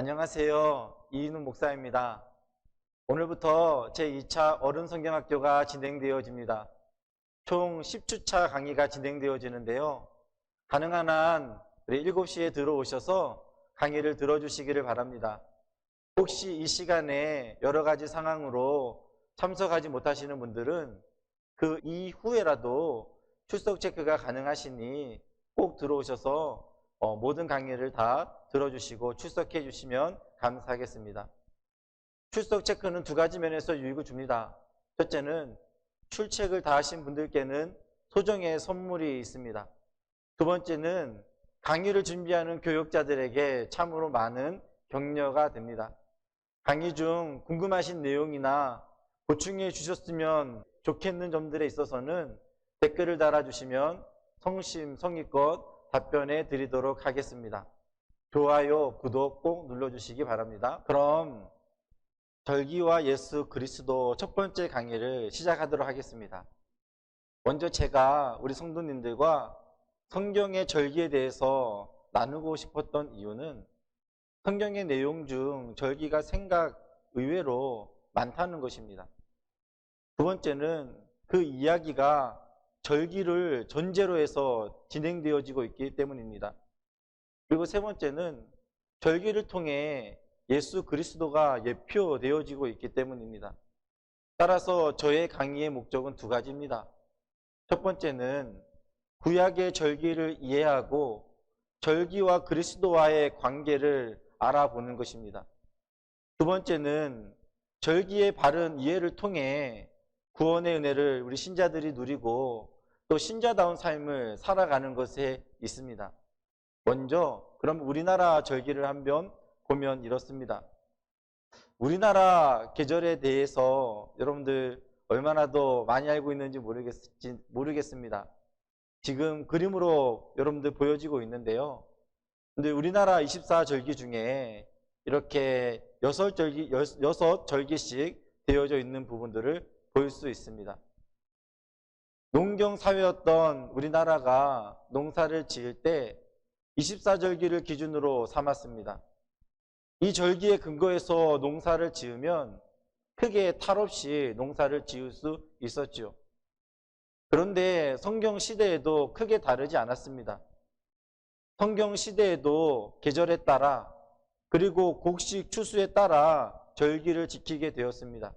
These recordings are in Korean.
안녕하세요. 이인훈 목사입니다. 오늘부터 제2차 어른성경학교가 진행되어집니다. 총 10주차 강의가 진행되어지는데요. 가능한 한 7시에 들어오셔서 강의를 들어주시기를 바랍니다. 혹시 이 시간에 여러 가지 상황으로 참석하지 못하시는 분들은 그 이후에라도 출석 체크가 가능하시니 꼭 들어오셔서 모든 강의를 다 들어주시고 출석해 주시면 감사하겠습니다. 출석 체크는 두 가지 면에서 유익을 줍니다. 첫째는 출첵을 다 하신 분들께는 소정의 선물이 있습니다. 두 번째는 강의를 준비하는 교육자들에게 참으로 많은 격려가 됩니다. 강의 중 궁금하신 내용이나 보충해 주셨으면 좋겠는 점들에 있어서는 댓글을 달아주시면 성심성의껏 답변해 드리도록 하겠습니다. 좋아요, 구독 꼭 눌러주시기 바랍니다. 그럼 절기와 예수 그리스도 첫 번째 강의를 시작하도록 하겠습니다. 먼저 제가 우리 성도님들과 성경의 절기에 대해서 나누고 싶었던 이유는 성경의 내용 중 절기가 생각 의외로 많다는 것입니다. 두 번째는 그 이야기가 절기를 전제로 해서 진행되어지고 있기 때문입니다. 그리고 세 번째는 절기를 통해 예수 그리스도가 예표되어지고 있기 때문입니다. 따라서 저의 강의의 목적은 두 가지입니다. 첫 번째는 구약의 절기를 이해하고 절기와 그리스도와의 관계를 알아보는 것입니다. 두 번째는 절기의 바른 이해를 통해 구원의 은혜를 우리 신자들이 누리고 또 신자다운 삶을 살아가는 것에 있습니다. 먼저 그럼 우리나라 절기를 한번 보면 이렇습니다. 우리나라 계절에 대해서 여러분들 얼마나 더 많이 알고 있는지 모르겠습니다. 지금 그림으로 여러분들 보여지고 있는데요. 근데 우리나라 24절기 중에 이렇게 6절기씩 되어져 있는 부분들을 볼 수 있습니다. 농경 사회였던 우리나라가 농사를 지을 때 24절기를 기준으로 삼았습니다. 이 절기에 근거해서 농사를 지으면 크게 탈 없이 농사를 지을 수 있었죠. 그런데 성경 시대에도 크게 다르지 않았습니다. 성경 시대에도 계절에 따라 그리고 곡식 추수에 따라 절기를 지키게 되었습니다.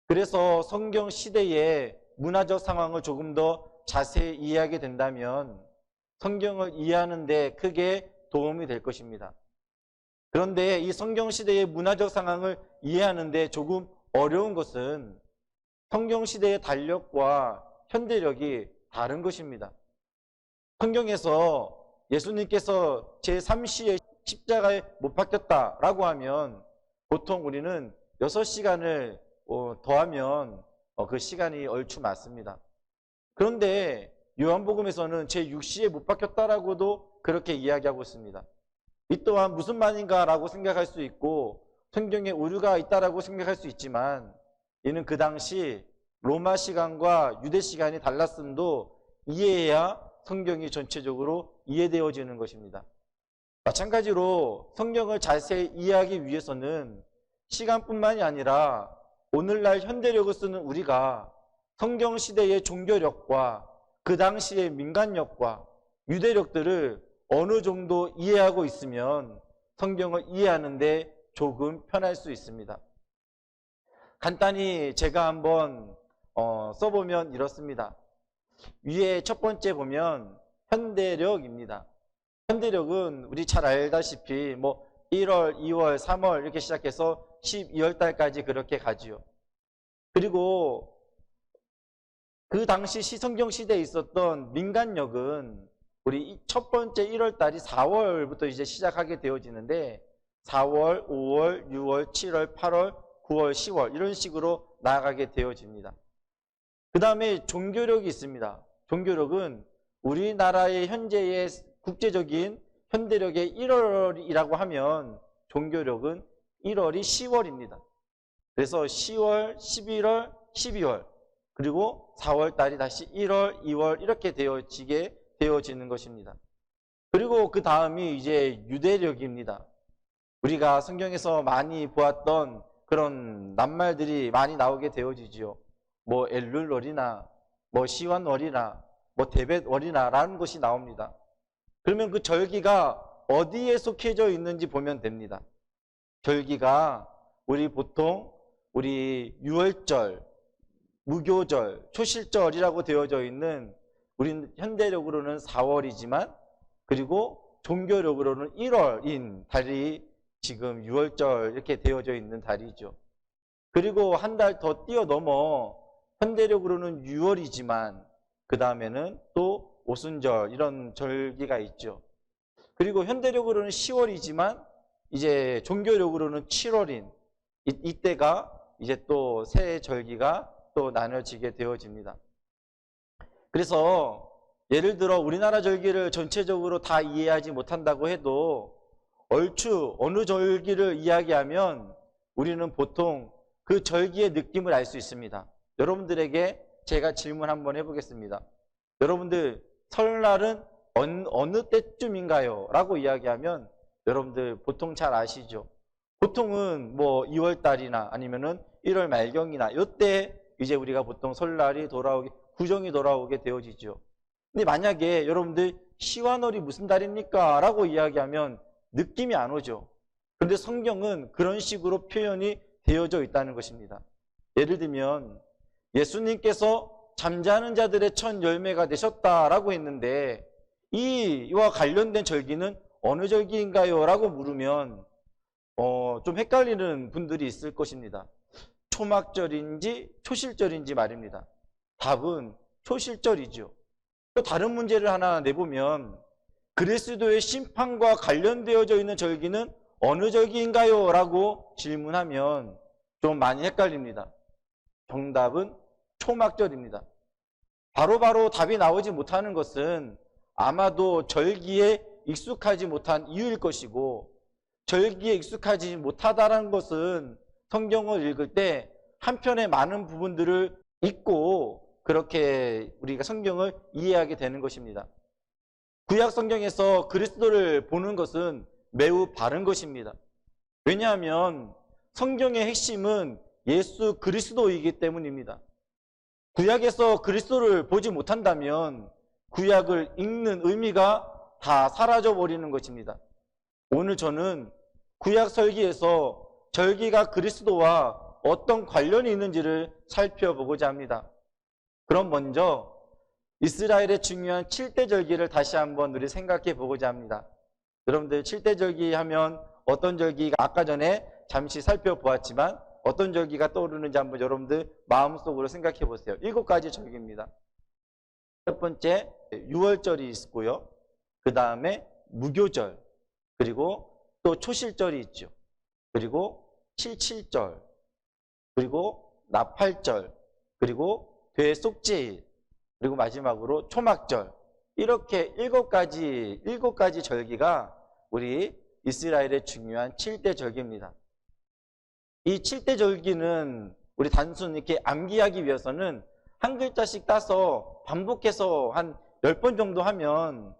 그래서 성경 시대의 문화적 상황을 조금 더 자세히 이해하게 된다면 성경을 이해하는 데 크게 도움이 될 것입니다. 그런데 이 성경 시대의 문화적 상황을 이해하는 데 조금 어려운 것은 성경 시대의 달력과 현대력이 다른 것입니다. 성경에서 예수님께서 제3시에 십자가에 못 박혔다라고 하면 보통 우리는 6시간을 더하면 그 시간이 얼추 맞습니다. 그런데 요한복음에서는 제6시에 못 박혔다라고도 그렇게 이야기하고 있습니다. 이 또한 무슨 말인가라고 생각할 수 있고 성경에 오류가 있다라고 생각할 수 있지만 이는 그 당시 로마 시간과 유대 시간이 달랐음도 이해해야 성경이 전체적으로 이해되어지는 것입니다. 마찬가지로 성경을 자세히 이해하기 위해서는 시간뿐만이 아니라 오늘날 현대력을 쓰는 우리가 성경 시대의 종교력과 그 당시의 민간력과 유대력들을 어느 정도 이해하고 있으면 성경을 이해하는데 조금 편할 수 있습니다. 간단히 제가 한번 써보면 이렇습니다. 위에 첫 번째 보면 현대력입니다. 현대력은 우리 잘 알다시피 1월, 2월, 3월 이렇게 시작해서 12월 달까지 그렇게 가지요. 그리고 그 당시 성경 시대에 있었던 민간력은 우리 첫 번째 1월 달이 4월부터 이제 시작하게 되어지는데 4월, 5월, 6월, 7월, 8월, 9월, 10월 이런 식으로 나아가게 되어집니다. 그 다음에 종교력이 있습니다. 종교력은 우리나라의 현재의 국제적인 현대력의 1월이라고 하면 종교력은 1월이 10월입니다. 그래서 10월, 11월, 12월 그리고 4월 달이 다시 1월, 2월 이렇게 되어지는 것입니다. 그리고 그 다음이 이제 유대력입니다. 우리가 성경에서 많이 보았던 그런 낱말들이 많이 나오게 되어지지요. 뭐 엘룰월이나 뭐 시완월이나 뭐 데벳월이나라는 것이 나옵니다. 그러면 그 절기가 어디에 속해져 있는지 보면 됩니다. 절기가 우리 유월절, 무교절, 초실절이라고 되어져 있는 우리는 현대력으로는 4월이지만 그리고 종교력으로는 1월인 달이 지금 6월절 이렇게 되어져 있는 달이죠. 그리고 한 달 더 뛰어넘어 현대력으로는 6월이지만 그 다음에는 또 오순절 이런 절기가 있죠. 그리고 현대력으로는 10월이지만 이제 종교력으로는 7월인 이때가 이제 또 새 절기가 또 나눠지게 되어집니다. 그래서 예를 들어 우리나라 절기를 전체적으로 다 이해하지 못한다고 해도 얼추 어느 절기를 이야기하면 우리는 보통 그 절기의 느낌을 알 수 있습니다. 여러분들에게 제가 질문 한번 해보겠습니다. 여러분들 설날은 어느 때쯤인가요? 라고 이야기하면 여러분들 보통 잘 아시죠? 보통은 뭐 2월 달이나 아니면은 1월 말경이나 이때 이제 우리가 보통 설날이 구정이 돌아오게 되어지죠. 근데 만약에 여러분들 시완월이 무슨 달입니까? 라고 이야기하면 느낌이 안 오죠. 그런데 성경은 그런 식으로 표현이 되어져 있다는 것입니다. 예를 들면 예수님께서 잠자는 자들의 첫 열매가 되셨다라고 했는데 이와 관련된 절기는 어느 절기인가요? 라고 물으면 좀 헷갈리는 분들이 있을 것입니다. 초막절인지 초실절인지 말입니다. 답은 초실절이죠. 또 다른 문제를 하나 내보면 그리스도의 심판과 관련되어져 있는 절기는 어느 절기인가요? 라고 질문하면 좀 많이 헷갈립니다. 정답은 초막절입니다. 바로 답이 나오지 못하는 것은 아마도 절기에 익숙하지 못한 이유일 것이고 절기에 익숙하지 못하다는 것은 성경을 읽을 때 한편의 많은 부분들을 잊고 그렇게 우리가 성경을 이해하게 되는 것입니다. 구약 성경에서 그리스도를 보는 것은 매우 바른 것입니다. 왜냐하면 성경의 핵심은 예수 그리스도이기 때문입니다. 구약에서 그리스도를 보지 못한다면 구약을 읽는 의미가 다 사라져 버리는 것입니다. 오늘 저는 구약 설기에서 절기가 그리스도와 어떤 관련이 있는지를 살펴보고자 합니다. 그럼 먼저 이스라엘의 중요한 7대 절기를 다시 한번 우리 생각해 보고자 합니다. 여러분들 7대 절기 하면 어떤 절기가 아까 전에 잠시 살펴보았지만 어떤 절기가 떠오르는지 한번 여러분들 마음속으로 생각해 보세요. 7가지 절기입니다. 첫 번째 6월절이 있고요. 그 다음에 무교절, 그리고 또 초실절이 있죠. 그리고 칠칠절, 그리고 나팔절, 그리고 대속제일, 그리고 마지막으로 초막절. 이렇게 7가지 절기가 우리 이스라엘의 중요한 7대 절기입니다. 이 7대 절기는 우리 단순히 이렇게 암기하기 위해서는 한 글자씩 따서 반복해서 한 10번 정도 하면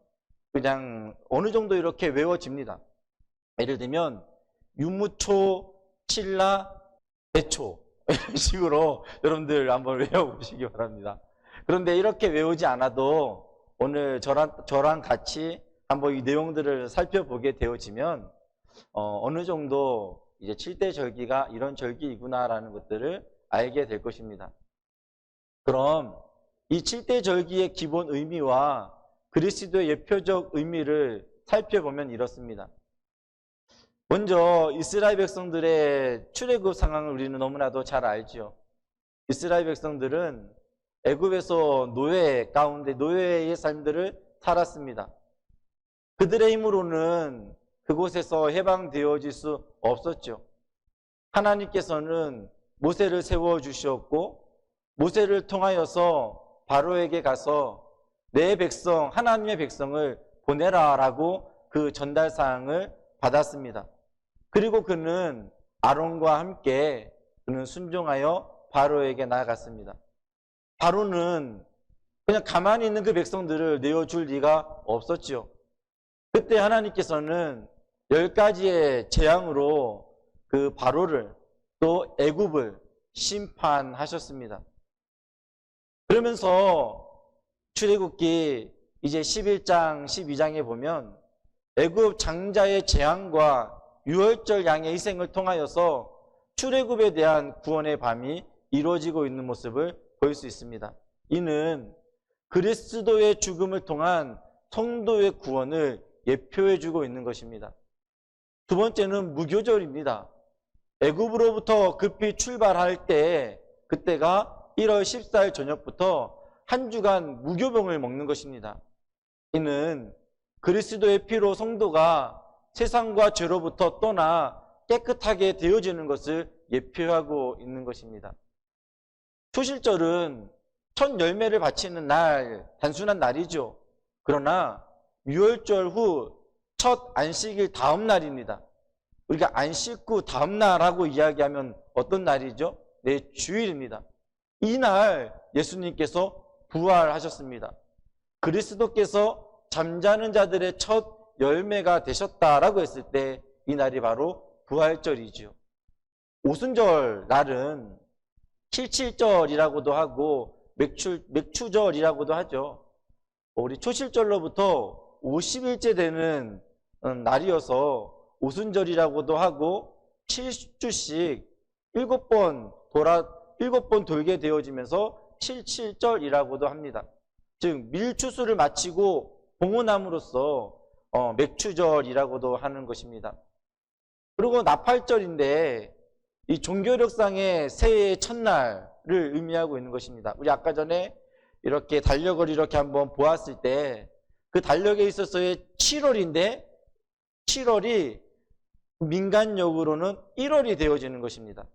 그냥 어느 정도 이렇게 외워집니다. 예를 들면 유무초, 칠라, 대초 이런 식으로 여러분들 한번 외워보시기 바랍니다. 그런데 이렇게 외우지 않아도 오늘 저랑 같이 한번 이 내용들을 살펴보게 되어지면 어느 정도 이제 7대 절기가 이런 절기이구나라는 것들을 알게 될 것입니다. 그럼 이 7대 절기의 기본 의미와 그리스도의 예표적 의미를 살펴보면 이렇습니다. 먼저 이스라엘 백성들의 출애굽 상황을 우리는 너무나도 잘 알죠. 이스라엘 백성들은 애굽에서 노예 가운데 노예의 삶들을 살았습니다. 그들의 힘으로는 그곳에서 해방되어질 수 없었죠. 하나님께서는 모세를 세워주셨고 모세를 통하여서 바로에게 가서 내 백성, 하나님의 백성을 보내라라고 그 전달사항을 받았습니다. 그리고 그는 아론과 함께 그는 순종하여 바로에게 나아갔습니다. 바로는 그냥 가만히 있는 그 백성들을 내어줄 리가 없었죠. 그때 하나님께서는 10가지의 재앙으로 그 바로를 또 애굽을 심판하셨습니다. 그러면서 출애굽기 이제 11장, 12장에 보면 애굽 장자의 재앙과 유월절 양의 희생을 통하여서 출애굽에 대한 구원의 밤이 이루어지고 있는 모습을 볼 수 있습니다. 이는 그리스도의 죽음을 통한 성도의 구원을 예표해주고 있는 것입니다. 두 번째는 무교절입니다. 애굽으로부터 급히 출발할 때 그때가 1월 14일 저녁부터 한 주간 무교병을 먹는 것입니다. 이는 그리스도의 피로 성도가 세상과 죄로부터 떠나 깨끗하게 되어지는 것을 예표하고 있는 것입니다. 초실절은 첫 열매를 바치는 날, 단순한 날이죠. 그러나 유월절 후 첫 안식일 다음 날입니다. 우리가 안식 후 다음 날하고 이야기하면 어떤 날이죠? 네, 주일입니다. 이날 예수님께서 부활하셨습니다. 그리스도께서 잠자는 자들의 첫 열매가 되셨다라고 했을 때 이 날이 바로 부활절이지요. 오순절 날은 칠칠절이라고도 하고 맥추절이라고도 하죠. 우리 초실절로부터 50일째 되는 날이어서 오순절이라고도 하고 7주씩 7번 돌게 되어지면서 칠칠절이라고도 합니다. 즉 밀추수를 마치고 봉헌함으로써 맥추절이라고도 하는 것입니다. 그리고 나팔절인데 이 종교력상의 새해의 첫날을 의미하고 있는 것입니다. 우리 아까 전에 이렇게 달력을 이렇게 한번 보았을 때 그 달력에 있어서의 7월인데 7월이 민간력으로는 1월이 되어지는 것입니다.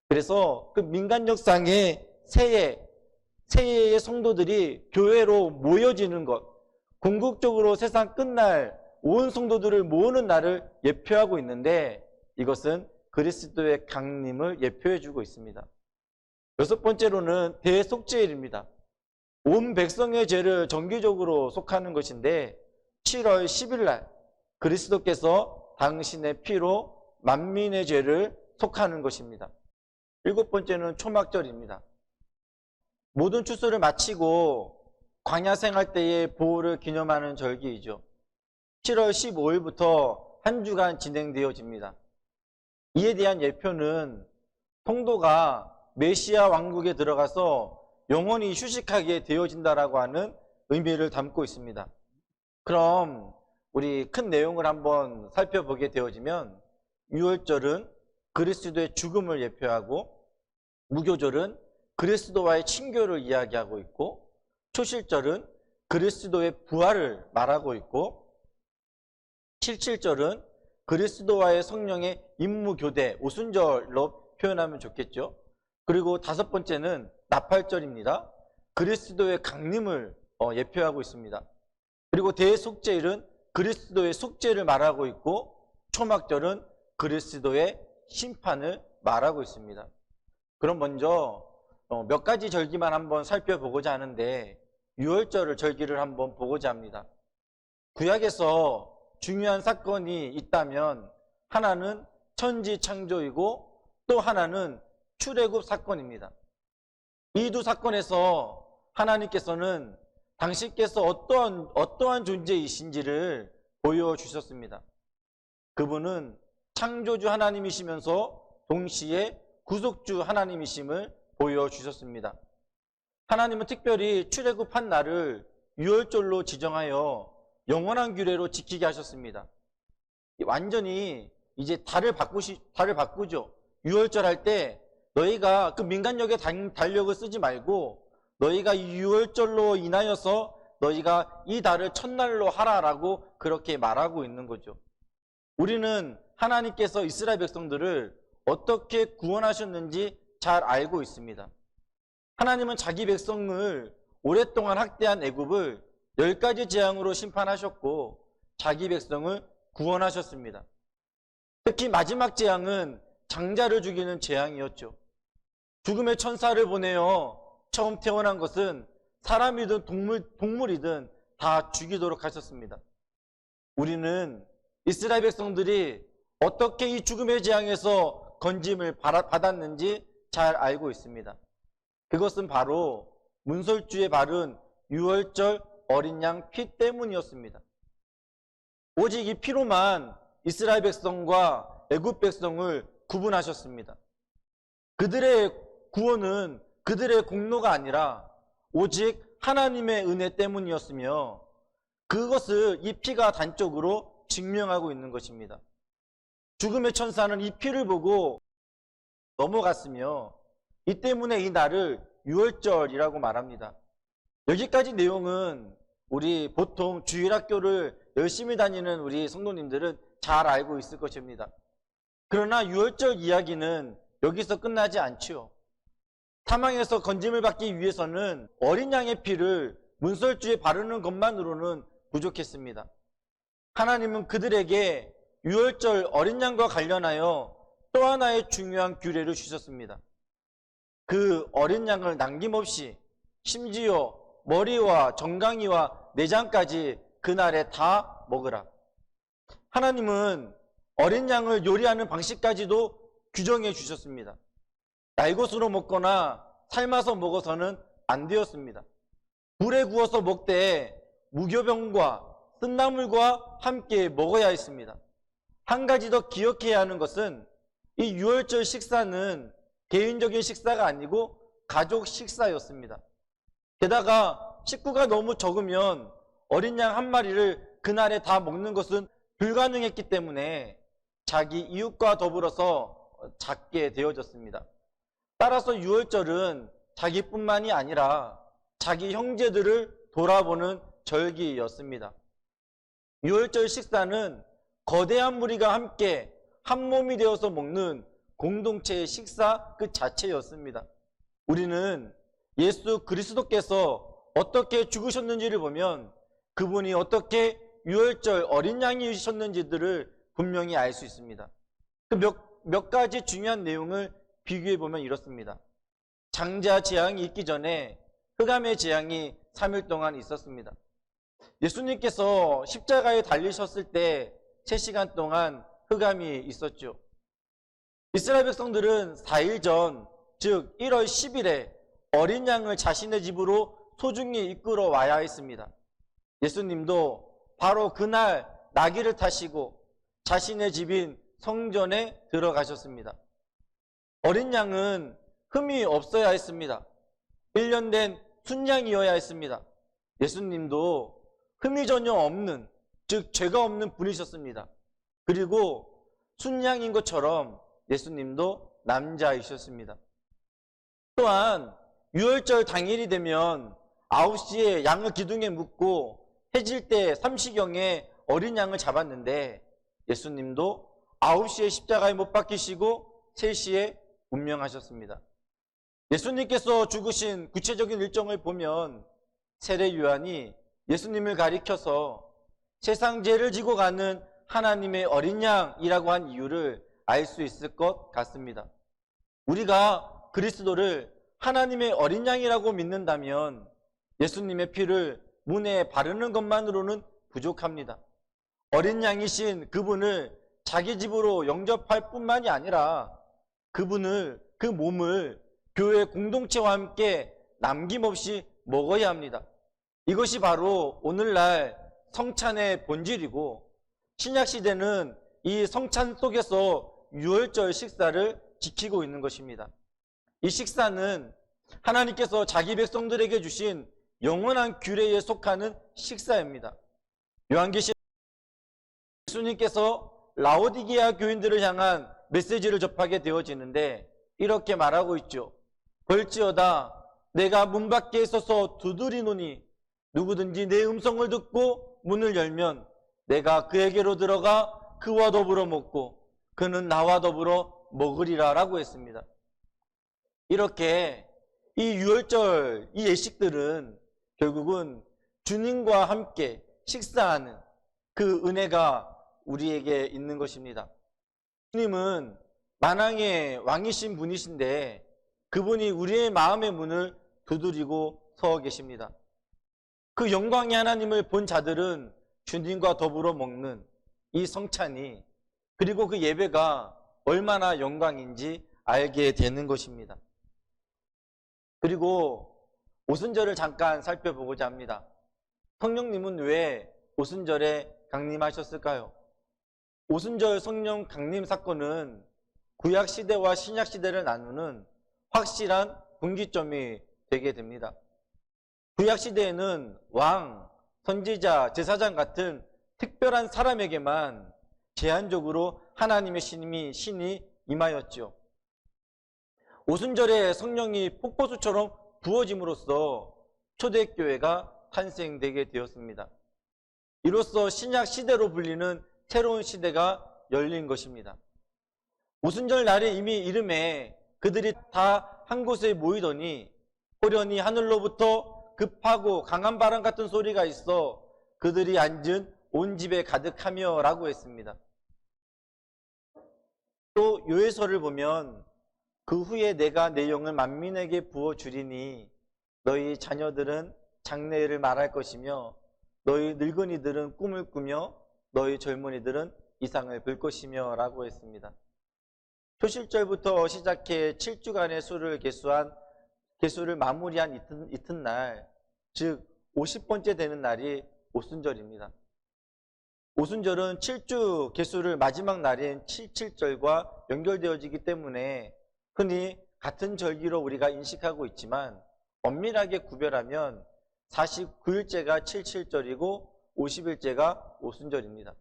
그래서 그 민간력상의 새해의 성도들이 교회로 모여지는 것, 궁극적으로 세상 끝날 온 성도들을 모으는 날을 예표하고 있는데 이것은 그리스도의 강림을 예표해주고 있습니다. 여섯 번째로는 대속죄일입니다. 온 백성의 죄를 정기적으로 속하는 것인데 7월 10일 날 그리스도께서 당신의 피로 만민의 죄를 속하는 것입니다. 일곱 번째는 초막절입니다. 모든 추수를 마치고 광야 생활 때의 보호를 기념하는 절기이죠. 7월 15일부터 한 주간 진행되어집니다. 이에 대한 예표는 성도가 메시아 왕국에 들어가서 영원히 휴식하게 되어진다라고 하는 의미를 담고 있습니다. 그럼 우리 큰 내용을 한번 살펴보게 되어지면 유월절은 그리스도의 죽음을 예표하고 무교절은 그리스도와의 친교를 이야기하고 있고 초실절은 그리스도의 부활을 말하고 있고 칠칠절은 그리스도와의 성령의 임무교대, 오순절로 표현하면 좋겠죠. 그리고 다섯 번째는 나팔절입니다. 그리스도의 강림을 예표하고 있습니다. 그리고 대속죄일은 그리스도의 속죄를 말하고 있고 초막절은 그리스도의 심판을 말하고 있습니다. 그럼 먼저 몇 가지 절기만 한번 살펴보고자 하는데 유월절 절기를 한번 보고자 합니다. 구약에서 중요한 사건이 있다면 하나는 천지 창조이고 또 하나는 출애굽 사건입니다. 이 두 사건에서 하나님께서는 당신께서 어떠한 존재이신지를 보여주셨습니다. 그분은 창조주 하나님이시면서 동시에 구속주 하나님이심을 보여주셨습니다. 하나님은 특별히 출애굽한 날을 유월절로 지정하여 영원한 규례로 지키게 하셨습니다. 완전히 이제 달을 바꾸죠. 유월절 할 때 너희가 그 민간력의 달력을 쓰지 말고 너희가 이 유월절로 인하여서 너희가 이 달을 첫날로 하라라고 그렇게 말하고 있는 거죠. 우리는 하나님께서 이스라엘 백성들을 어떻게 구원하셨는지 잘 알고 있습니다. 하나님은 자기 백성을 오랫동안 학대한 애굽을 10가지 재앙으로 심판하셨고 자기 백성을 구원하셨습니다. 특히 마지막 재앙은 장자를 죽이는 재앙이었죠. 죽음의 천사를 보내어 처음 태어난 것은 사람이든 동물이든 다 죽이도록 하셨습니다. 우리는 이스라엘 백성들이 어떻게 이 죽음의 재앙에서 건짐을 받았는지 잘 알고 있습니다. 그것은 바로 문설주에 바른 유월절 어린 양 피 때문이었습니다. 오직 이 피로만 이스라엘 백성과 애굽 백성을 구분하셨습니다. 그들의 구원은 그들의 공로가 아니라 오직 하나님의 은혜 때문이었으며 그것을 이 피가 단적으로 증명하고 있는 것입니다. 죽음의 천사는 이 피를 보고 넘어갔으며 이 때문에 이 날을 유월절이라고 말합니다. 여기까지 내용은 우리 보통 주일학교를 열심히 다니는 우리 성도님들은 잘 알고 있을 것입니다. 그러나 유월절 이야기는 여기서 끝나지 않지요. 사망에서 건짐을 받기 위해서는 어린 양의 피를 문설주에 바르는 것만으로는 부족했습니다. 하나님은 그들에게 유월절 어린 양과 관련하여 또 하나의 중요한 규례를 주셨습니다. 그 어린 양을 남김없이 심지어 머리와 정강이와 내장까지 그날에 다 먹으라. 하나님은 어린 양을 요리하는 방식까지도 규정해 주셨습니다. 날것으로 먹거나 삶아서 먹어서는 안 되었습니다. 불에 구워서 먹되 무교병과 쓴나물과 함께 먹어야 했습니다. 한 가지 더 기억해야 하는 것은 이 유월절 식사는 개인적인 식사가 아니고 가족 식사였습니다. 게다가 식구가 너무 적으면 어린 양 한 마리를 그날에 다 먹는 것은 불가능했기 때문에 자기 이웃과 더불어서 작게 되어졌습니다. 따라서 유월절은 자기뿐만이 아니라 자기 형제들을 돌아보는 절기였습니다. 유월절 식사는 거대한 무리가 함께 한 몸이 되어서 먹는 공동체의 식사 그 자체였습니다. 우리는 예수 그리스도께서 어떻게 죽으셨는지를 보면 그분이 어떻게 유월절 어린 양이셨는지들을 분명히 알 수 있습니다. 그 몇 가지 중요한 내용을 비교해 보면 이렇습니다. 장자 재앙이 있기 전에 흑암의 재앙이 3일 동안 있었습니다. 예수님께서 십자가에 달리셨을 때 3시간 동안 흑암이 있었죠. 이스라엘 백성들은 4일 전, 즉 1월 10일에 어린 양을 자신의 집으로 소중히 이끌어 와야 했습니다. 예수님도 바로 그날 나귀를 타시고 자신의 집인 성전에 들어가셨습니다. 어린 양은 흠이 없어야 했습니다. 1년 된 순양이어야 했습니다. 예수님도 흠이 전혀 없는, 즉 죄가 없는 분이셨습니다. 그리고 순양인 것처럼 예수님도 남자이셨습니다. 또한 유월절 당일이 되면 9시에 양을 기둥에 묶고 해질 때 삼시경에 어린 양을 잡았는데 예수님도 9시에 십자가에 못 박히시고 3시에 운명하셨습니다. 예수님께서 죽으신 구체적인 일정을 보면 세례 요한이 예수님을 가리켜서 세상 죄를 지고 가는 하나님의 어린 양이라고 한 이유를 알 수 있을 것 같습니다. 우리가 그리스도를 하나님의 어린 양이라고 믿는다면 예수님의 피를 문에 바르는 것만으로는 부족합니다. 어린 양이신 그분을 자기 집으로 영접할 뿐만이 아니라 그분을, 그 몸을 교회 공동체와 함께 남김없이 먹어야 합니다. 이것이 바로 오늘날 성찬의 본질이고 신약시대는 이 성찬 속에서 유월절 식사를 지키고 있는 것입니다. 이 식사는 하나님께서 자기 백성들에게 주신 영원한 규례에 속하는 식사입니다. 요한계시록 예수님께서 라오디게아 교인들을 향한 메시지를 접하게 되어지는데 이렇게 말하고 있죠. 볼지어다 내가 문 밖에 서서 두드리노니 누구든지 내 음성을 듣고 문을 열면 내가 그에게로 들어가 그와 더불어 먹고 그는 나와 더불어 먹으리라 라고 했습니다. 이렇게 이 유월절 이 예식들은 결국은 주님과 함께 식사하는 그 은혜가 우리에게 있는 것입니다. 주님은 만왕의 왕이신 분이신데 그분이 우리의 마음의 문을 두드리고 서 계십니다. 그 영광의 하나님을 본 자들은 주님과 더불어 먹는 이 성찬이, 그리고 그 예배가 얼마나 영광인지 알게 되는 것입니다. 그리고 오순절을 잠깐 살펴보고자 합니다. 성령님은 왜 오순절에 강림하셨을까요? 오순절 성령 강림 사건은 구약 시대와 신약 시대를 나누는 확실한 분기점이 되게 됩니다. 구약 시대에는 왕, 선지자, 제사장 같은 특별한 사람에게만 제한적으로 하나님의 신이 임하였죠. 오순절에 성령이 폭포수처럼 부어짐으로써 초대교회가 탄생되게 되었습니다. 이로써 신약 시대로 불리는 새로운 시대가 열린 것입니다. 오순절 날에 이미 이름에 그들이 다 한 곳에 모이더니 호련히 하늘로부터 급하고 강한 바람 같은 소리가 있어 그들이 앉은 온 집에 가득하며 라고 했습니다. 또 요에서를 보면 그 후에 내가 내 영을 만민에게 부어주리니 너희 자녀들은 장래를 말할 것이며 너희 늙은이들은 꿈을 꾸며 너희 젊은이들은 이상을 볼 것이며 라고 했습니다. 초실절부터 시작해 7주간의 수를 개수를 마무리한 이튿날, 즉 50번째 되는 날이 오순절입니다. 오순절은 7주 개수를 마지막 날인 77절과 연결되어지기 때문에 흔히 같은 절기로 우리가 인식하고 있지만 엄밀하게 구별하면 49일째가 77절이고 50일째가 오순절입니다.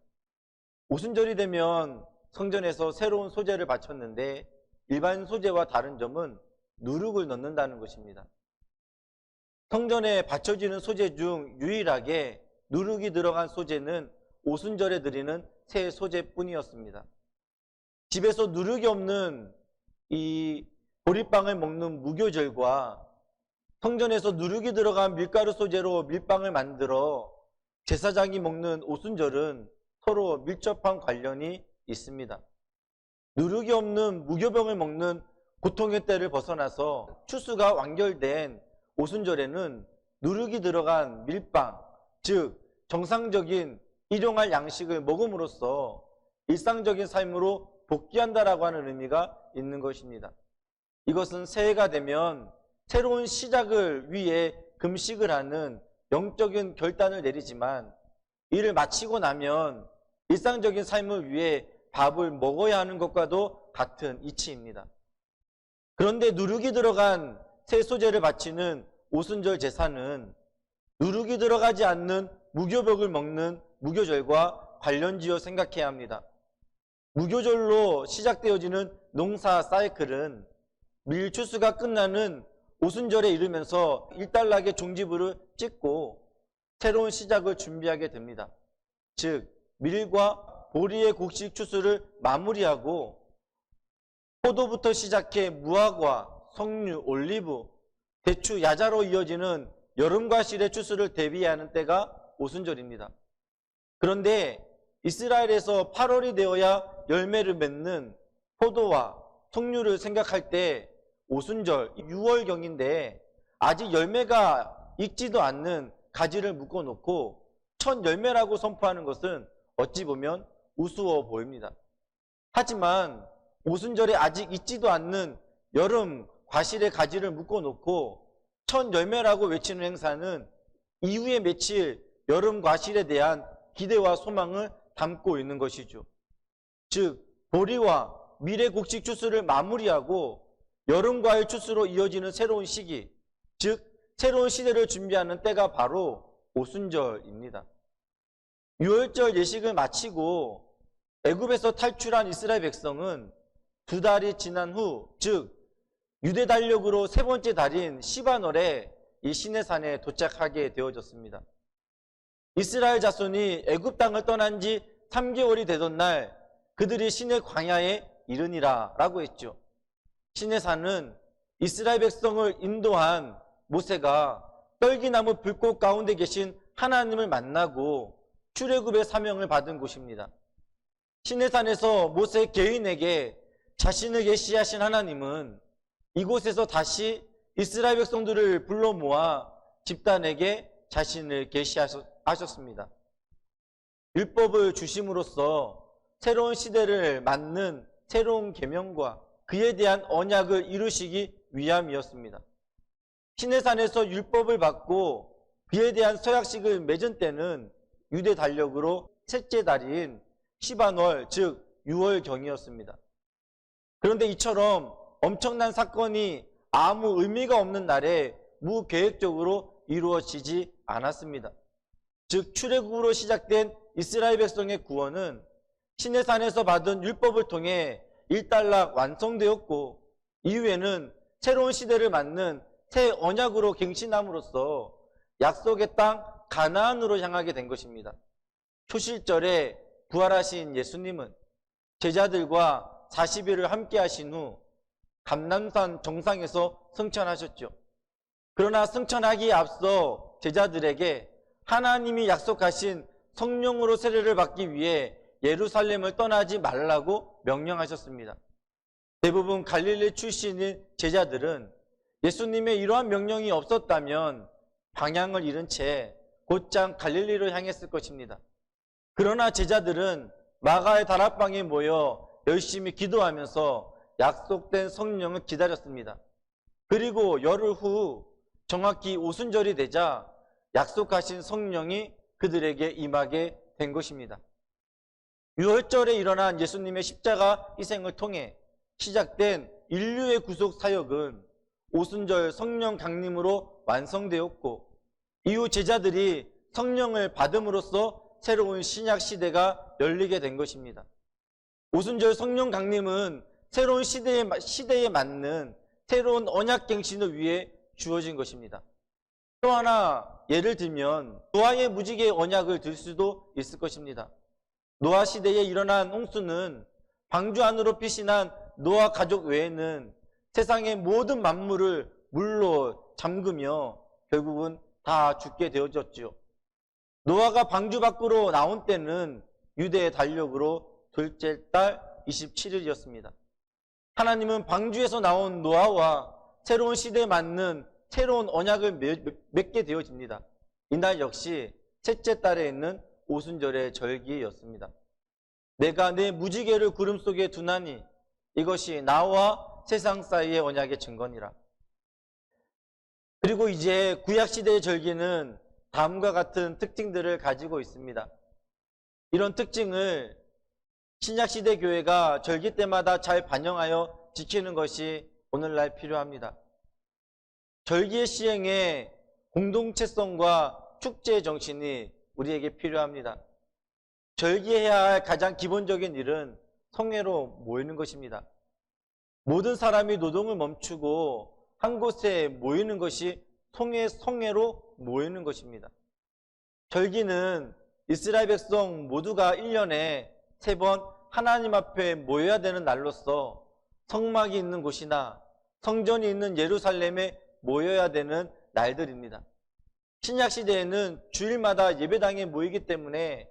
오순절이 되면 성전에서 새로운 소재를 바쳤는데 일반 소재와 다른 점은 누룩을 넣는다는 것입니다. 성전에 바쳐지는 소재 중 유일하게 누룩이 들어간 소재는 오순절에 드리는 새 소재뿐이었습니다. 집에서 누룩이 없는 이 보리빵을 먹는 무교절과 성전에서 누룩이 들어간 밀가루 소재로 밀빵을 만들어 제사장이 먹는 오순절은 서로 밀접한 관련이 있습니다. 누룩이 없는 무교병을 먹는 고통의 때를 벗어나서 추수가 완결된 오순절에는 누룩이 들어간 밀빵, 즉 정상적인 일용할 양식을 먹음으로써 일상적인 삶으로 복귀한다라고 하는 의미가 있는 것입니다. 이것은 새해가 되면 새로운 시작을 위해 금식을 하는 영적인 결단을 내리지만 이를 마치고 나면 일상적인 삶을 위해 밥을 먹어야 하는 것과도 같은 이치입니다. 그런데 누룩이 들어간 새 소재를 바치는 오순절 제사는 누룩이 들어가지 않는 무교벽을 먹는 무교절과 관련지어 생각해야 합니다. 무교절로 시작되어지는 농사 사이클은 밀추수가 끝나는 오순절에 이르면서 일단락의 종지부를 찍고 새로운 시작을 준비하게 됩니다. 즉 밀과 보리의 곡식 추수를 마무리하고 포도부터 시작해 무화과, 석류, 올리브, 대추, 야자로 이어지는 여름과 실의 추수를 대비하는 때가 오순절입니다. 그런데 이스라엘에서 8월이 되어야 열매를 맺는 포도와 석류를 생각할 때 오순절 6월경인데 아직 열매가 익지도 않는 가지를 묶어놓고 첫 열매라고 선포하는 것은 어찌 보면 우스워 보입니다. 하지만 오순절에 아직 익지도 않는 여름 과실의 가지를 묶어놓고 첫 열매라고 외치는 행사는 이후에 맺힐 여름 과실에 대한 기대와 소망을 담고 있는 것이죠. 즉 보리와 밀의 곡식 추수를 마무리하고 여름 과일 추수로 이어지는 새로운 시기, 즉 새로운 시대를 준비하는 때가 바로 오순절입니다. 유월절 예식을 마치고 애굽에서 탈출한 이스라엘 백성은 2달이 지난 후, 즉 유대 달력으로 세 번째 달인 시바널에 이 시내산에 도착하게 되어졌습니다. 이스라엘 자손이 애굽 땅을 떠난 지 3개월이 되던 날 그들이 시내 광야에 이르니라 라고 했죠. 시내산은 이스라엘 백성을 인도한 모세가 떨기나무 불꽃 가운데 계신 하나님을 만나고 출애굽의 사명을 받은 곳입니다. 시내산에서 모세 개인에게 자신을 계시하신 하나님은 이곳에서 다시 이스라엘 백성들을 불러 모아 집단에게 자신을 계시하셨습니다. 율법을 주심으로써 새로운 시대를 맞는 새로운 계명과 그에 대한 언약을 이루시기 위함이었습니다. 시내산에서 율법을 받고 그에 대한 서약식을 맺은 때는 유대 달력으로 셋째 달인 시반월, 즉 6월경이었습니다. 그런데 이처럼 엄청난 사건이 아무 의미가 없는 날에 무계획적으로 이루어지지 않았습니다. 즉 출애굽으로 시작된 이스라엘 백성의 구원은 시내산에서 받은 율법을 통해 일단락 완성되었고, 이후에는 새로운 시대를 맞는 새 언약으로 갱신함으로써 약속의 땅 가나안으로 향하게 된 것입니다. 초실절에 부활하신 예수님은 제자들과 40일을 함께 하신 후 감람산 정상에서 승천하셨죠. 그러나 승천하기에 앞서 제자들에게 하나님이 약속하신 성령으로 세례를 받기 위해 예루살렘을 떠나지 말라고 명령하셨습니다. 대부분 갈릴리 출신인 제자들은 예수님의 이러한 명령이 없었다면 방향을 잃은 채 곧장 갈릴리로 향했을 것입니다. 그러나 제자들은 마가의 다락방에 모여 열심히 기도하면서 약속된 성령을 기다렸습니다. 그리고 열흘 후 정확히 오순절이 되자 약속하신 성령이 그들에게 임하게 된 것입니다. 유월절에 일어난 예수님의 십자가 희생을 통해 시작된 인류의 구속 사역은 오순절 성령 강림으로 완성되었고, 이후 제자들이 성령을 받음으로써 새로운 신약 시대가 열리게 된 것입니다. 오순절 성령 강림은 새로운 시대에 맞는 새로운 언약갱신을 위해 주어진 것입니다. 또 하나 예를 들면 노아의 무지개 언약을 들 수도 있을 것입니다. 노아 시대에 일어난 홍수는 방주 안으로 피신한 노아 가족 외에는 세상의 모든 만물을 물로 잠그며 결국은 다 죽게 되어졌죠. 노아가 방주 밖으로 나온 때는 유대의 달력으로 둘째 달 27일이었습니다. 하나님은 방주에서 나온 노아와 새로운 시대에 맞는 새로운 언약을 맺게 되어집니다. 이날 역시 셋째 달에 있는 오순절의 절기였습니다. 내가 내 무지개를 구름 속에 두나니 이것이 나와 세상 사이의 언약의 증거니라. 그리고 이제 구약시대의 절기는 다음과 같은 특징들을 가지고 있습니다. 이런 특징을 신약시대 교회가 절기 때마다 잘 반영하여 지키는 것이 오늘날 필요합니다. 절기의 시행에 공동체성과 축제 정신이 우리에게 필요합니다. 절기해야 할 가장 기본적인 일은 성회로 모이는 것입니다. 모든 사람이 노동을 멈추고 한 곳에 모이는 것이 성회로 모이는 것입니다. 절기는 이스라엘 백성 모두가 1년에 3번 하나님 앞에 모여야 되는 날로서 성막이 있는 곳이나 성전이 있는 예루살렘에 모여야 되는 날들입니다. 신약시대에는 주일마다 예배당에 모이기 때문에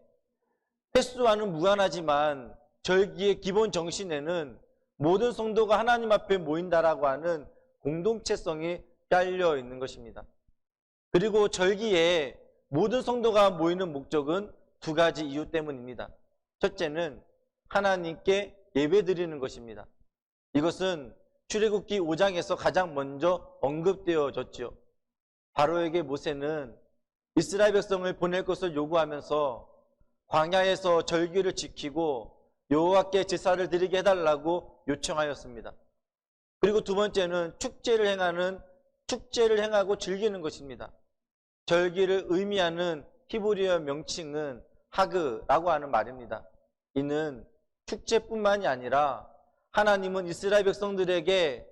횟수와는 무관하지만 절기의 기본 정신에는 모든 성도가 하나님 앞에 모인다라고 하는 공동체성이 깔려 있는 것입니다. 그리고 절기에 모든 성도가 모이는 목적은 2가지 이유 때문입니다. 첫째는 하나님께 예배드리는 것입니다. 이것은 출애굽기 5장에서 가장 먼저 언급되어졌죠. 바로에게 모세는 이스라엘 백성을 보낼 것을 요구하면서 광야에서 절기를 지키고 여호와께 제사를 드리게 해달라고 요청하였습니다. 그리고 두 번째는 축제를 행하고 즐기는 것입니다. 절기를 의미하는 히브리어 명칭은 하그라고 하는 말입니다. 이는 축제뿐만이 아니라 하나님은 이스라엘 백성들에게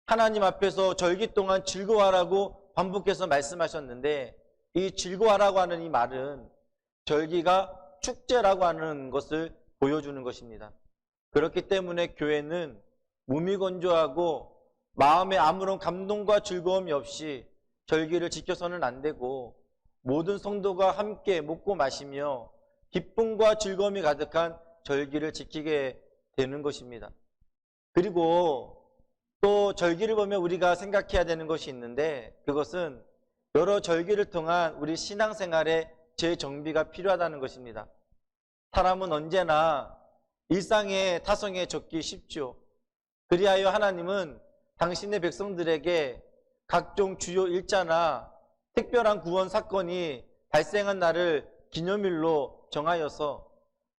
하나님 앞에서 절기 동안 즐거워하라고 반복해서 말씀하셨는데, 이 즐거워하라고 하는 이 말은 절기가 축제라고 하는 것을 보여주는 것입니다. 그렇기 때문에 교회는 무미건조하고 마음에 아무런 감동과 즐거움이 없이 절기를 지켜서는 안 되고, 모든 성도가 함께 먹고 마시며 기쁨과 즐거움이 가득한 절기를 지키게 되는 것입니다. 그리고 또 절기를 보면 우리가 생각해야 되는 것이 있는데, 그것은 여러 절기를 통한 우리 신앙생활에 재정비가 필요하다는 것입니다. 사람은 언제나 일상의 타성에 젖기 쉽죠. 그리하여 하나님은 당신의 백성들에게 각종 주요 일자나 특별한 구원 사건이 발생한 날을 기념일로 정하여서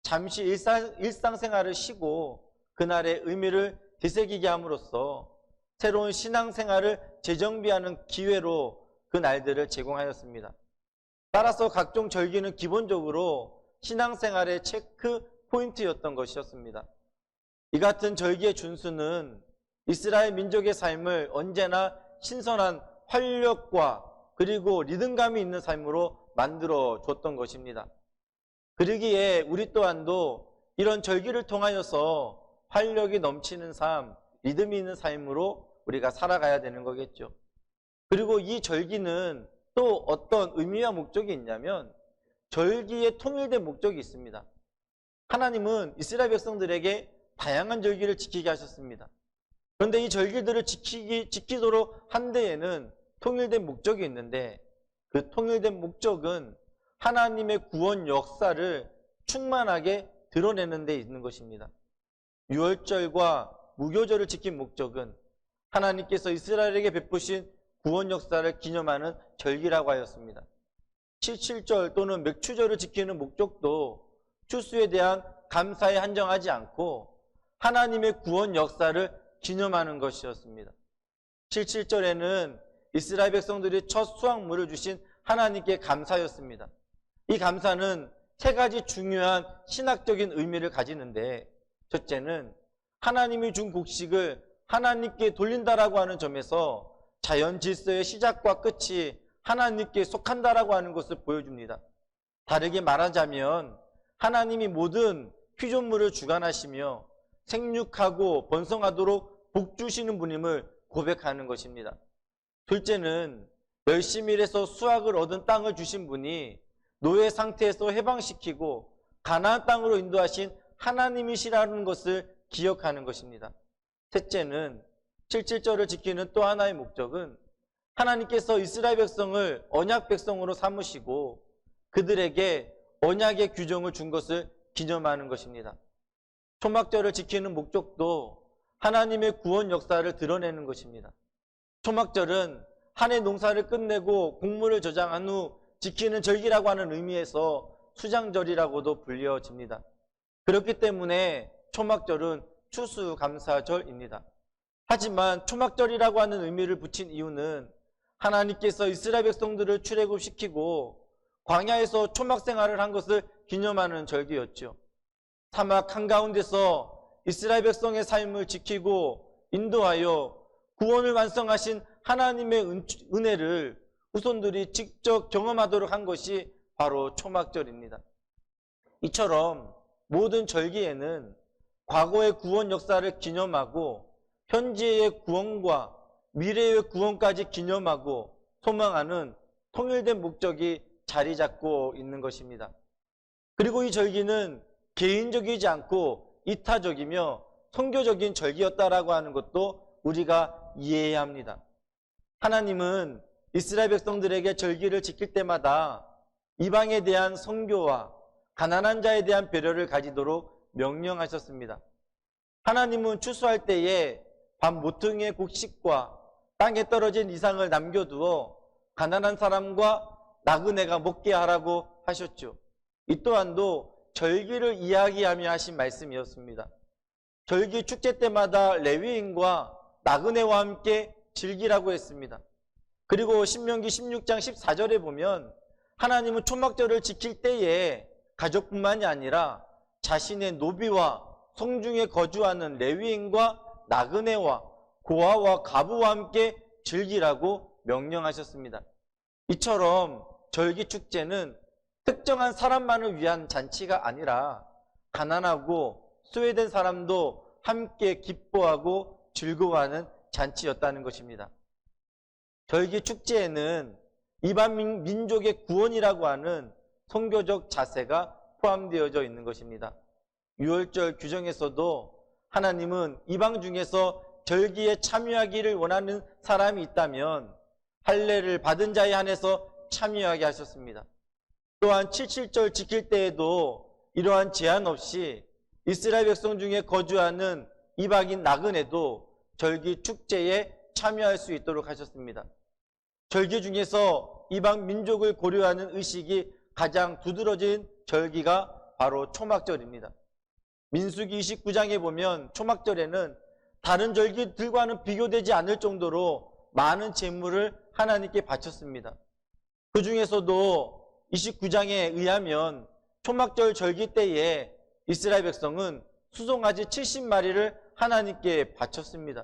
잠시 일상생활을 쉬고 그날의 의미를 되새기게 함으로써 새로운 신앙생활을 재정비하는 기회로 그 날들을 제공하였습니다. 따라서 각종 절기는 기본적으로 신앙생활의 체크 포인트였던 것이었습니다. 이 같은 절기의 준수는 이스라엘 민족의 삶을 언제나 신선한 활력과 그리고 리듬감이 있는 삶으로 만들어 줬던 것입니다. 그러기에 우리 또한도 이런 절기를 통하여서 활력이 넘치는 삶, 리듬이 있는 삶으로 우리가 살아가야 되는 거겠죠. 그리고 이 절기는 또 어떤 의미와 목적이 있냐면 절기에 통일된 목적이 있습니다. 하나님은 이스라엘 백성들에게 다양한 절기를 지키게 하셨습니다. 그런데 이 절기들을 지키도록 한 데에는 통일된 목적이 있는데 그 통일된 목적은 하나님의 구원 역사를 충만하게 드러내는 데 있는 것입니다. 유월절과 무교절을 지킨 목적은 하나님께서 이스라엘에게 베푸신 구원 역사를 기념하는 절기라고 하였습니다. 77절 또는 맥추절을 지키는 목적도 추수에 대한 감사에 한정하지 않고 하나님의 구원 역사를 기념하는 것이었습니다. 77절에는 이스라엘 백성들이 첫 수확물을 주신 하나님께 감사였습니다. 이 감사는 세 가지 중요한 신학적인 의미를 가지는데 첫째는 하나님이 준 곡식을 하나님께 돌린다라고 하는 점에서 자연 질서의 시작과 끝이 하나님께 속한다라고 하는 것을 보여줍니다. 다르게 말하자면 하나님이 모든 피조물을 주관하시며 생육하고 번성하도록 복 주시는 분임을 고백하는 것입니다. 둘째는 열심히 일해서 수확을 얻은 땅을 주신 분이 노예 상태에서 해방시키고 가나안 땅으로 인도하신 하나님이시라는 것을 기억하는 것입니다. 셋째는 77절을 지키는 또 하나의 목적은 하나님께서 이스라엘 백성을 언약 백성으로 삼으시고 그들에게 언약의 규정을 준 것을 기념하는 것입니다. 초막절을 지키는 목적도 하나님의 구원 역사를 드러내는 것입니다. 초막절은 한 해 농사를 끝내고 곡물을 저장한 후 지키는 절기라고 하는 의미에서 수장절이라고도 불려집니다. 그렇기 때문에 초막절은 추수감사절입니다. 하지만 초막절이라고 하는 의미를 붙인 이유는 하나님께서 이스라엘 백성들을 출애굽시키고 광야에서 초막 생활을 한 것을 기념하는 절기였죠. 사막 한가운데서 이스라엘 백성의 삶을 지키고 인도하여 구원을 완성하신 하나님의 은혜를 후손들이 직접 경험하도록 한 것이 바로 초막절입니다. 이처럼 모든 절기에는 과거의 구원 역사를 기념하고 현재의 구원과 미래의 구원까지 기념하고 소망하는 통일된 목적이 자리 잡고 있는 것입니다. 그리고 이 절기는 개인적이지 않고 이타적이며 선교적인 절기였다라고 하는 것도 우리가 이해해야 합니다. 하나님은 이스라엘 백성들에게 절기를 지킬 때마다 이방에 대한 선교와 가난한 자에 대한 배려를 가지도록 명령하셨습니다. 하나님은 추수할 때에 밤 모퉁이의 곡식과 땅에 떨어진 이상을 남겨두어 가난한 사람과 나그네가 먹게 하라고 하셨죠. 이 또한도 절기를 이야기하며 하신 말씀이었습니다. 절기 축제 때마다 레위인과 나그네와 함께 즐기라고 했습니다. 그리고 신명기 16장 14절에 보면 하나님은 초막절을 지킬 때에 가족뿐만이 아니라 자신의 노비와 성중에 거주하는 레위인과 나그네와 고아와 가부와 함께 즐기라고 명령하셨습니다. 이처럼 절기 축제는 특정한 사람만을 위한 잔치가 아니라 가난하고 소외된 사람도 함께 기뻐하고 즐거워하는 잔치였다는 것입니다. 절기 축제에는 이방 민족의 구원이라고 하는 선교적 자세가 포함되어져 있는 것입니다. 유월절 규정에서도 하나님은 이방 중에서 절기에 참여하기를 원하는 사람이 있다면 할례를 받은 자에 한해서 참여하게 하셨습니다. 또한 77절 지킬 때에도 이러한 제한 없이 이스라엘 백성 중에 거주하는 이방인 나그네도 절기 축제에 참여할 수 있도록 하셨습니다. 절기 중에서 이방 민족을 고려하는 의식이 가장 두드러진 절기가 바로 초막절입니다. 민수기 29장에 보면 초막절에는 다른 절기들과는 비교되지 않을 정도로 많은 제물을 하나님께 바쳤습니다. 그 중에서도 29장에 의하면 초막절 절기 때에 이스라엘 백성은 수송아지 70마리를 하나님께 바쳤습니다.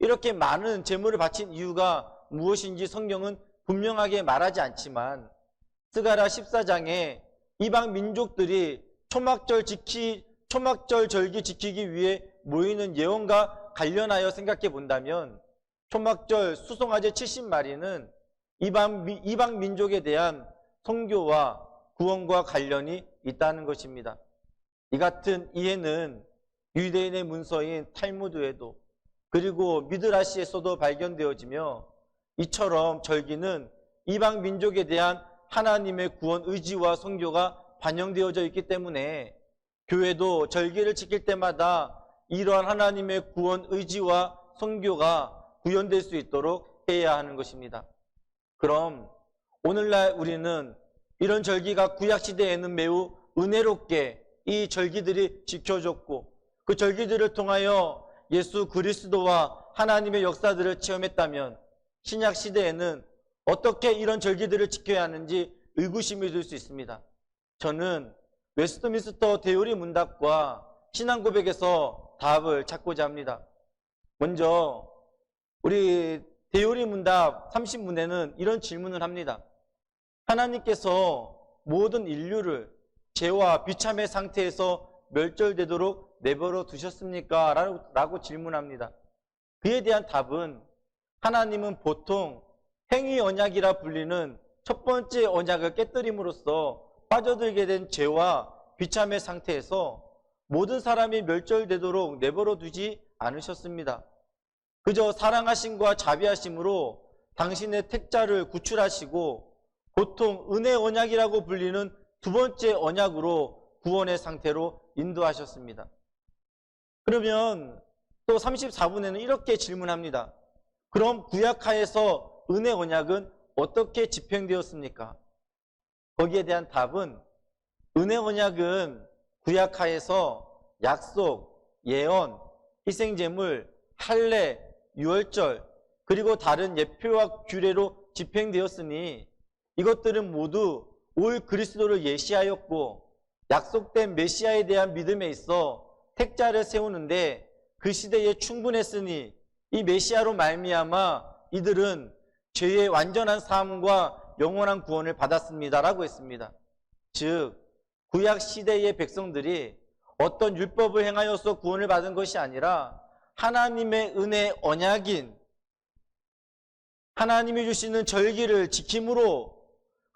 이렇게 많은 제물을 바친 이유가 무엇인지 성경은 분명하게 말하지 않지만 스가랴 14장에 이방 민족들이 초막절 절기 지키기 위해 모이는 예언과 관련하여 생각해 본다면 초막절 수송아지 70마리는 이방 민족에 대한 선교와 구원과 관련이 있다는 것입니다. 이 같은 이해는 유대인의 문서인 탈무드에도 그리고 미드라시에서도 발견되어지며 이처럼 절기는 이방 민족에 대한 하나님의 구원 의지와 선교가 반영되어져 있기 때문에 교회도 절기를 지킬 때마다 이러한 하나님의 구원 의지와 선교가 구현될 수 있도록 해야 하는 것입니다. 그럼 오늘날 우리는 이런 절기가 구약시대에는 매우 은혜롭게 이 절기들이 지켜졌고 그 절기들을 통하여 예수 그리스도와 하나님의 역사들을 체험했다면 신약시대에는 어떻게 이런 절기들을 지켜야 하는지 의구심이 들 수 있습니다. 저는 웨스트민스터 대요리 문답과 신앙고백에서 답을 찾고자 합니다. 먼저 우리 대요리 문답 30문에는 이런 질문을 합니다. 하나님께서 모든 인류를 죄와 비참의 상태에서 멸절되도록 내버려 두셨습니까? 라고 질문합니다. 그에 대한 답은 하나님은 보통 행위 언약이라 불리는 첫 번째 언약을 깨뜨림으로써 빠져들게 된 죄와 비참의 상태에서 모든 사람이 멸절되도록 내버려 두지 않으셨습니다. 그저 사랑하심과 자비하심으로 당신의 택자를 구출하시고 보통 은혜 언약이라고 불리는 두 번째 언약으로 구원의 상태로 인도하셨습니다. 그러면 또 34분에는 이렇게 질문합니다. 그럼 구약하에서 은혜 언약은 어떻게 집행되었습니까? 거기에 대한 답은 은혜 언약은 구약하에서 약속, 예언, 희생제물, 할례, 유월절 그리고 다른 예표와 규례로 집행되었으니 이것들은 모두 올 그리스도를 예시하였고 약속된 메시아에 대한 믿음에 있어 택자를 세우는데 그 시대에 충분했으니 이 메시아로 말미암아 이들은 죄의 완전한 사함과 영원한 구원을 받았습니다라고 했습니다. 즉 구약 시대의 백성들이 어떤 율법을 행하여서 구원을 받은 것이 아니라 하나님의 은혜 언약인 하나님이 주시는 절기를 지킴으로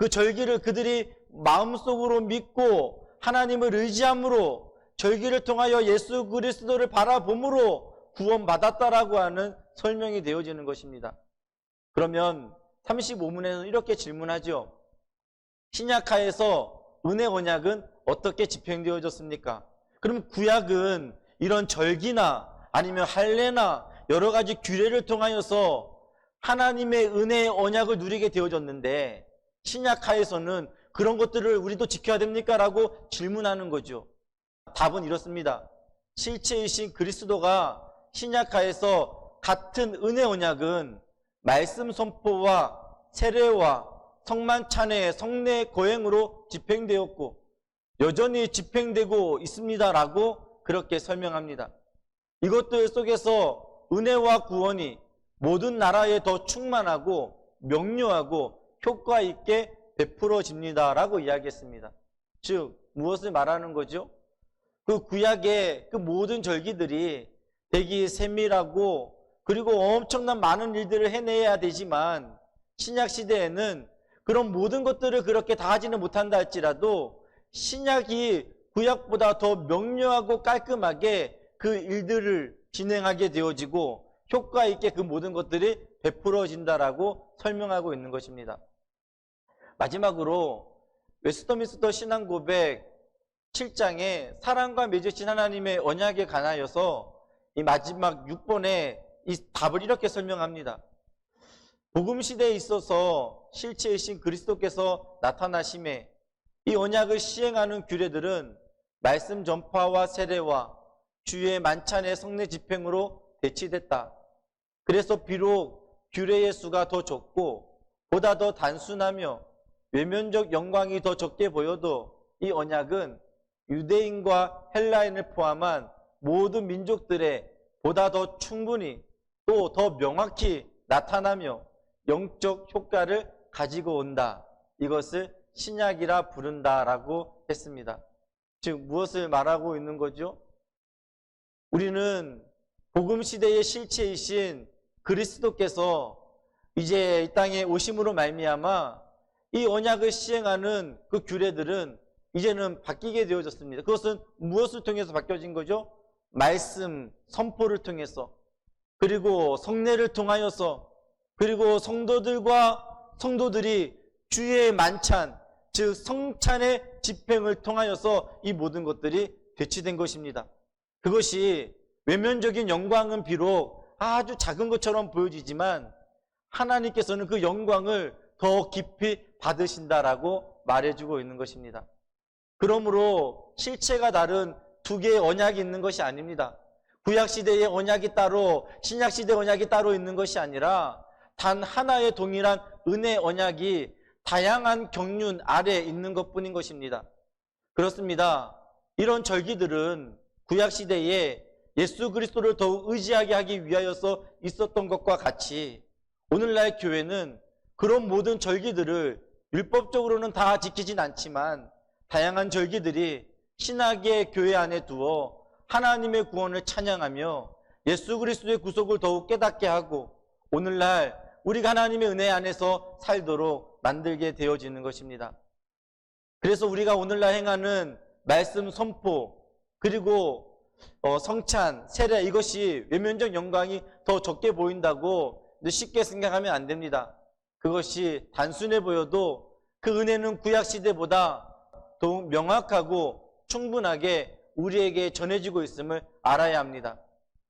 그 절기를 그들이 마음속으로 믿고 하나님을 의지함으로 절기를 통하여 예수 그리스도를 바라봄으로 구원받았다라고 하는 설명이 되어지는 것입니다. 그러면 35문에는 이렇게 질문하죠. 신약하에서 은혜 언약은 어떻게 집행되어졌습니까? 그럼 구약은 이런 절기나 아니면 할례나 여러 가지 규례를 통하여서 하나님의 은혜의 언약을 누리게 되어졌는데 신약하에서는 그런 것들을 우리도 지켜야 됩니까? 라고 질문하는 거죠. 답은 이렇습니다. 실체이신 그리스도가 신약하에서 같은 은혜 언약은 말씀 선포와 세례와 성만 찬회의 성례 거행으로 집행되었고 여전히 집행되고 있습니다라고 그렇게 설명합니다. 이것들 속에서 은혜와 구원이 모든 나라에 더 충만하고 명료하고 효과 있게 베풀어집니다라고 이야기했습니다. 즉 무엇을 말하는 거죠? 그 구약의 그 모든 절기들이 되게 세밀하고 그리고 엄청난 많은 일들을 해내야 되지만 신약 시대에는 그런 모든 것들을 그렇게 다 하지는 못한다 할지라도 신약이 구약보다 더 명료하고 깔끔하게 그 일들을 진행하게 되어지고 효과 있게 그 모든 것들이 베풀어진다라고 설명하고 있는 것입니다. 마지막으로 웨스트민스터 신앙고백 7장에 사랑과 맺으신 하나님의 언약에 관하여서 이 마지막 6번에 이 답을 이렇게 설명합니다. 복음 시대에 있어서 실체이신 그리스도께서 나타나심에 이 언약을 시행하는 규례들은 말씀 전파와 세례와 주의 만찬의 성례 집행으로 대치됐다. 그래서 비록 규례의 수가 더 적고 보다 더 단순하며 외면적 영광이 더 적게 보여도 이 언약은 유대인과 헬라인을 포함한 모든 민족들의 보다 더 충분히 또 더 명확히 나타나며 영적 효과를 가지고 온다. 이것을 신약이라 부른다라고 했습니다. 즉 무엇을 말하고 있는 거죠? 우리는 복음 시대의 실체이신 그리스도께서 이제 이 땅에 오심으로 말미암아 이 언약을 시행하는 그 규례들은 이제는 바뀌게 되어졌습니다. 그것은 무엇을 통해서 바뀌어진 거죠? 말씀, 선포를 통해서, 그리고 성례를 통하여서, 그리고 성도들이 주의 만찬, 즉 성찬의 집행을 통하여서 이 모든 것들이 대치된 것입니다. 그것이 외면적인 영광은 비록 아주 작은 것처럼 보여지지만 하나님께서는 그 영광을 더 깊이 받으신다라고 말해주고 있는 것입니다. 그러므로 실체가 다른 두 개의 언약이 있는 것이 아닙니다. 구약시대의 언약이 따로 신약시대의 언약이 따로 있는 것이 아니라 단 하나의 동일한 은혜 언약이 다양한 경륜 아래에 있는 것뿐인 것입니다. 그렇습니다. 이런 절기들은 구약시대에 예수 그리스도를 더욱 의지하게 하기 위하여서 있었던 것과 같이 오늘날 교회는 그런 모든 절기들을 율법적으로는 다 지키진 않지만 다양한 절기들이 신학의 교회 안에 두어 하나님의 구원을 찬양하며 예수 그리스도의 구속을 더욱 깨닫게 하고 오늘날 우리가 하나님의 은혜 안에서 살도록 만들게 되어지는 것입니다. 그래서 우리가 오늘날 행하는 말씀 선포 그리고 성찬, 세례 이것이 외면적 영광이 더 적게 보인다고 쉽게 생각하면 안 됩니다. 그것이 단순해 보여도 그 은혜는 구약시대보다 더욱 명확하고 충분하게 우리에게 전해지고 있음을 알아야 합니다.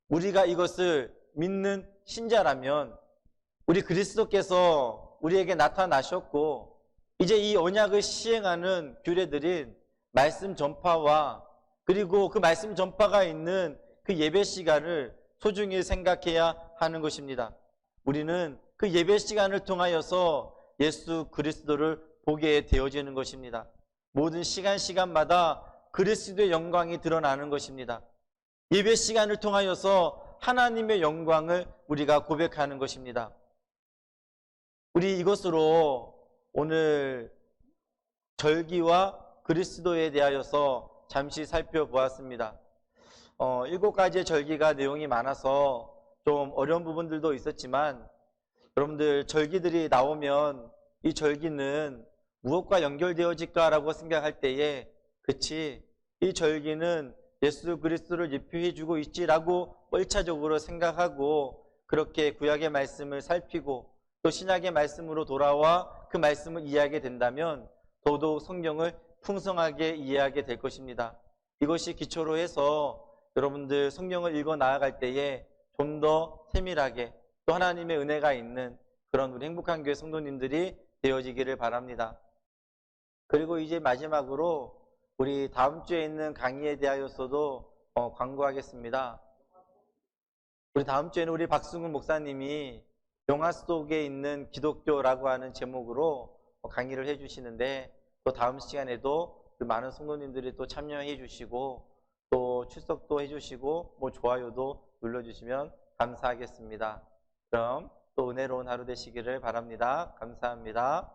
우리가 이것을 믿는 신자라면 우리 그리스도께서 우리에게 나타나셨고 이제 이 언약을 시행하는 규례들인 말씀 전파와 그리고 그 말씀 전파가 있는 그 예배 시간을 소중히 생각해야 하는 것입니다. 우리는 그 예배 시간을 통하여서 예수 그리스도를 보게 되어지는 것입니다. 모든 시간마다 그리스도의 영광이 드러나는 것입니다. 예배 시간을 통하여서 하나님의 영광을 우리가 고백하는 것입니다. 우리 이것으로 오늘 절기와 그리스도에 대하여서 잠시 살펴보았습니다. 7가지의 절기가 내용이 많아서 좀 어려운 부분들도 있었지만 여러분들 절기들이 나오면 이 절기는 무엇과 연결되어질까라고 생각할 때에 그치 이 절기는 예수 그리스도를 예표해 주고 있지라고 1차적으로 생각하고 그렇게 구약의 말씀을 살피고 또 신약의 말씀으로 돌아와 그 말씀을 이해하게 된다면 더더욱 성경을 풍성하게 이해하게 될 것입니다. 이것이 기초로 해서 여러분들 성경을 읽어 나아갈 때에 좀 더 세밀하게 또 하나님의 은혜가 있는 그런 우리 행복한 교회 성도님들이 되어지기를 바랍니다. 그리고 이제 마지막으로 우리 다음 주에 있는 강의에 대하여서도 광고하겠습니다. 우리 다음 주에는 우리 박승훈 목사님이 영화 속에 있는 기독교라고 하는 제목으로 강의를 해주시는데 또 다음 시간에도 많은 성도님들이 또 참여해 주시고 또 출석도 해주시고 좋아요도 눌러주시면 감사하겠습니다. 그럼 또 은혜로운 하루 되시기를 바랍니다. 감사합니다.